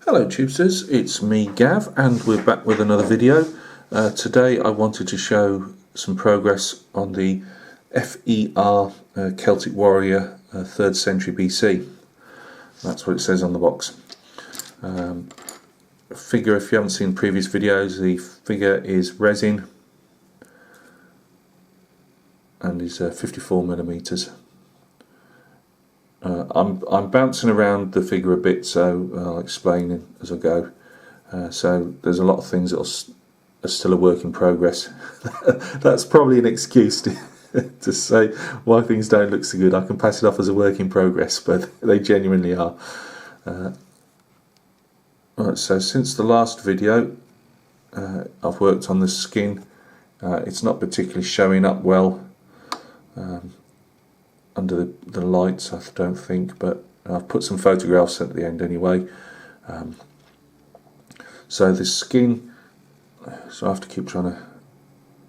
Hello Tubesters, it's me Gav and we're back with another video. Today I wanted to show some progress on the FER Celtic Warrior 3rd century BC. That's what it says on the box. Figure, if you haven't seen previous videos, the figure is resin and is 54mm. I'm bouncing around the figure a bit, so I'll explain as I go. So there's a lot of things that are still a work in progress. That's probably an excuse to say why things don't look so good. I can pass it off as a work in progress, but they genuinely are. Right, so since the last video, I've worked on the skin. It's not particularly showing up well under the lights, I don't think, but I've put some photographs at the end anyway. So the skin, so I have to keep trying to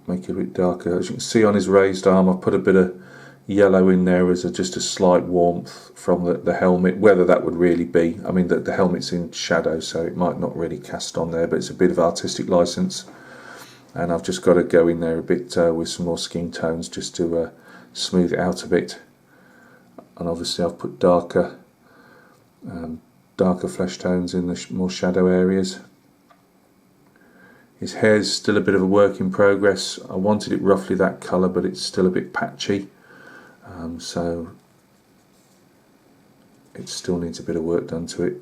make it a bit darker. As you can see on his raised arm, I've put a bit of yellow in there as just a slight warmth from the helmet, whether that would really be. I mean, the helmet's in shadow, so it might not really cast on there, but it's a bit of artistic license. And I've just got to go in there a bit with some more skin tones just to smooth it out a bit. And obviously I've put darker flesh tones in the more shadow areas. His hair's still a bit of a work in progress. I wanted it roughly that colour, but it's still a bit patchy, so it still needs a bit of work done to it.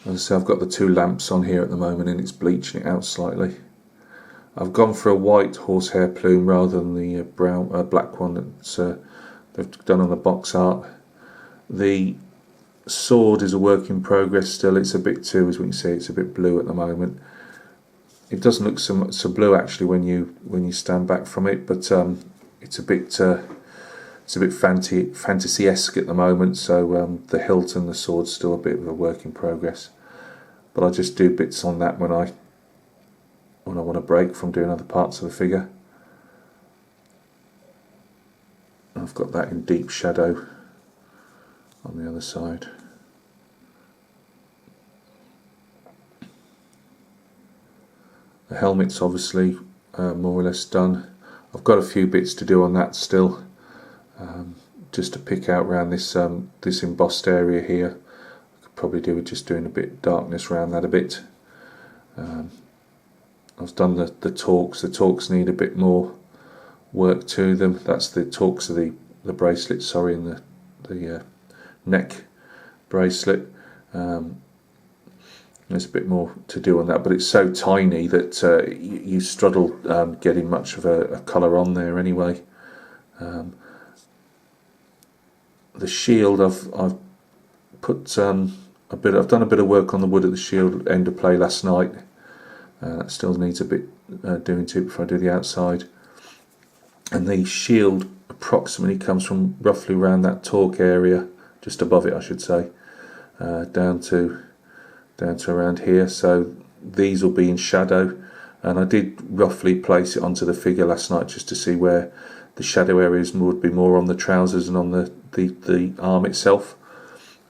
As I say, I've got the two lamps on here at the moment and it's bleaching it out slightly. I've gone for a white horsehair plume rather than the black one that's they've done on the box art. The sword is a work in progress still. It's a bit too, as we can see, it's a bit blue at the moment. It doesn't look so blue actually when you stand back from it, but it's a bit fantasy-esque at the moment. So the hilt and the sword's still a bit of a work in progress. But I just do bits on that when I want to break from doing other parts of the figure. I've got that in deep shadow on the other side. The helmet's obviously more or less done. I've got a few bits to do on that still, just to pick out around this this embossed area here. I could probably do with just doing a bit of darkness around that a bit. I've done the torques. The torques need a bit more work to them. That's the torques of the bracelet, sorry, and the neck bracelet. There's a bit more to do on that, but it's so tiny that you struggle getting much of a colour on there anyway. The shield, I've put I've done a bit of work on the wood at the shield end of play last night. That still needs a bit doing to it before I do the outside. And the shield approximately comes from roughly around that torque area, just above it I should say, down to around here. So these will be in shadow, and I did roughly place it onto the figure last night just to see where the shadow areas would be more on the trousers and on the arm itself.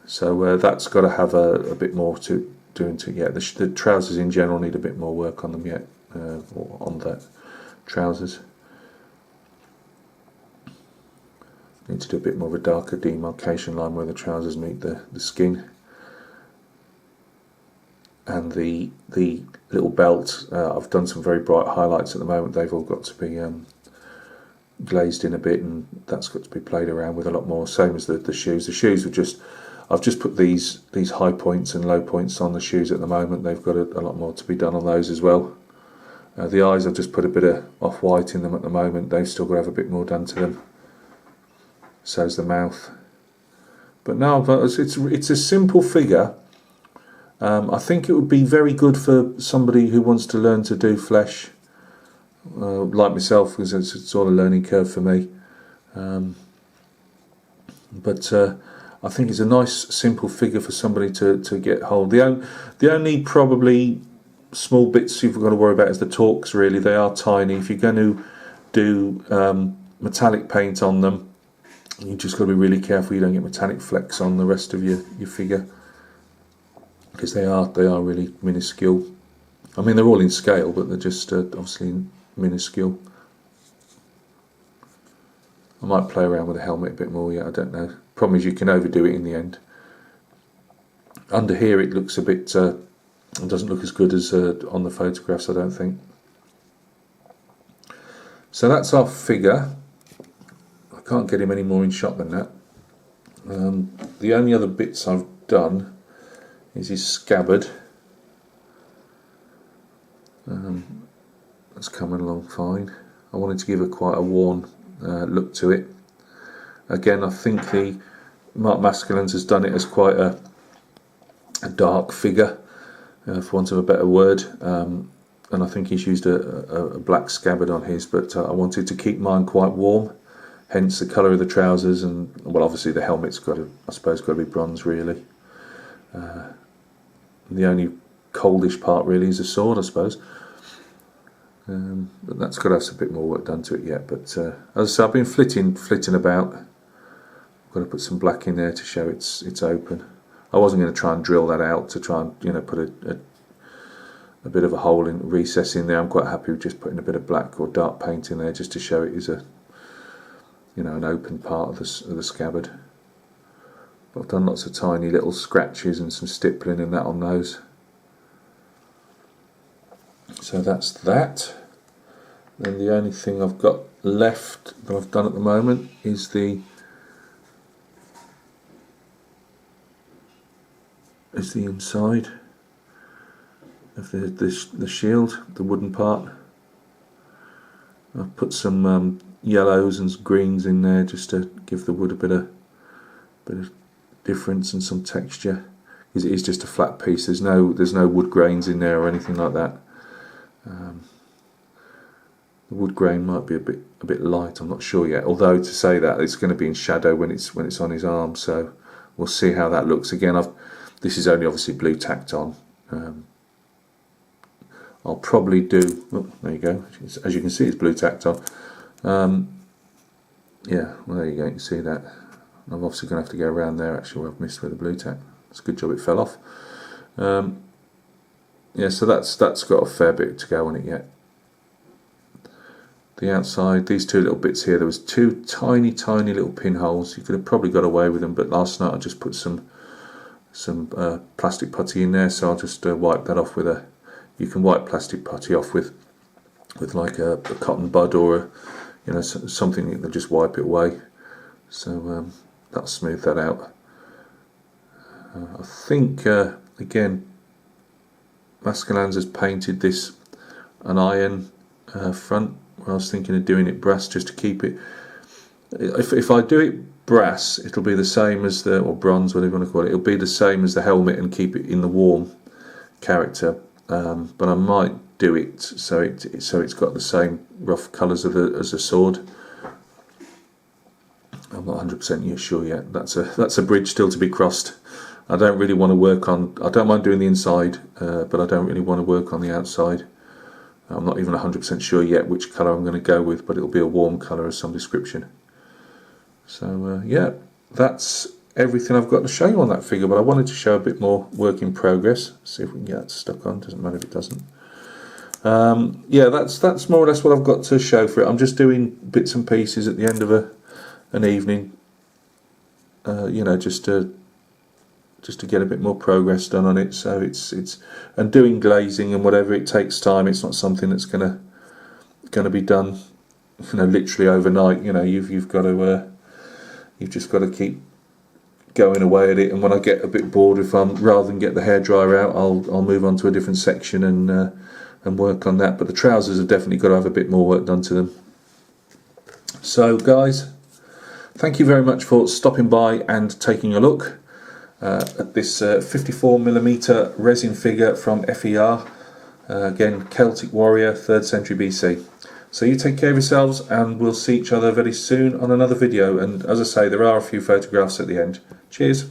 So that's got to have a bit more to doing to the trousers in general need a bit more work on them yet, or on the trousers. Need to do a bit more of a darker demarcation line where the trousers meet the skin. And the little belt, I've done some very bright highlights at the moment. They've all got to be glazed in a bit, and that's got to be played around with a lot more. Same as the shoes. The shoes are I've just put these high points and low points on the shoes at the moment. They've got a lot more to be done on those as well. The eyes, I've just put a bit of off-white in them at the moment. They've still got to have a bit more done to them. So's the mouth. But no, it's a simple figure. I think it would be very good for somebody who wants to learn to do flesh, like myself, because it's all a learning curve for me. But I think it's a nice simple figure for somebody to get hold. The only probably small bits you've got to worry about is the torques, really. They are tiny. If you're going to do metallic paint on them, you just got to be really careful you don't get metallic flecks on the rest of your figure. because they are really minuscule. I mean, they're all in scale, but they're just obviously minuscule. I might play around with the helmet a bit more yet, I don't know. Problem is you can overdo it in the end. Under here it looks a bit, it doesn't look as good as on the photographs, I don't think. So that's our figure. I can't get him any more in shot than that. The only other bits I've done is his scabbard. That's coming along fine. I wanted to give quite a worn look to it. Again, I think the Mark Maskelans has done it as quite a dark figure, for want of a better word, and I think he's used a black scabbard on his, but I wanted to keep mine quite warm, hence the colour of the trousers, and well, obviously the helmet's got to, I suppose, got to be bronze really. The only coldish part really is the sword, I suppose. But that's got to have a bit more work done to it yet. But as I say, I've been flitting about. I've got to put some black in there to show it's open. I wasn't going to try and drill that out to try and, you know, put a bit of a hole in recess in there. I'm quite happy with just putting a bit of black or dark paint in there just to show it is a, you know, an open part of the scabbard. But I've done lots of tiny little scratches and some stippling and that on those. So that's that. Then the only thing I've got left that I've done at the moment is the inside of the shield, the wooden part. I've put some yellows and greens in there just to give the wood a bit of difference and some texture, because it is just a flat piece. There's no wood grains in there or anything like that. The wood grain might be a bit light, I'm not sure yet, although to say that it's going to be in shadow when it's on his arm, so we'll see how that looks. Again, this is only obviously blue tacked on. I'll probably do, oh, there you go, as you can see it's blue tacked on. Yeah, well there you go, you can see that. I'm obviously going to have to go around there actually where I've missed with the blue tack. It's a good job it fell off. Yeah, so that's got a fair bit to go on it yet. The outside, these two little bits here, there was two tiny little pinholes. You could have probably got away with them, but last night I just put some plastic putty in there, so I'll just wipe that off with a. You can wipe plastic putty off with like a cotton bud or something that just wipe it away. So that'll smooth that out. I think again, Maskelans has painted this an iron front. I was thinking of doing it brass just to keep it. If I do it brass, it'll be the same as or bronze, whatever you want to call it. It'll be the same as the helmet and keep it in the warm character. But I might do it so it's got the same rough colours as a sword. I'm not 100% sure yet. That's a bridge still to be crossed. I don't really want to work on. I don't mind doing the inside, but I don't really want to work on the outside. I'm not even 100% sure yet which colour I'm going to go with, but it'll be a warm colour of some description. So yeah, that's everything I've got to show you on that figure, but I wanted to show a bit more work in progress. See if we can get that stuck on. Doesn't matter if it doesn't. Yeah, that's more or less what I've got to show for it. I'm just doing bits and pieces at the end of an evening, just to get a bit more progress done on it. So it's and doing glazing and whatever, it takes time. It's not something that's gonna be done literally overnight. You've just got to keep going away at it, and when I get a bit bored, rather than get the hairdryer out, I'll move on to a different section and work on that. But the trousers have definitely got to have a bit more work done to them. So guys, thank you very much for stopping by and taking a look at this 54mm resin figure from FER. Again, Celtic warrior, 3rd century BC. So you take care of yourselves, and we'll see each other very soon on another video. And as I say, there are a few photographs at the end. Cheers.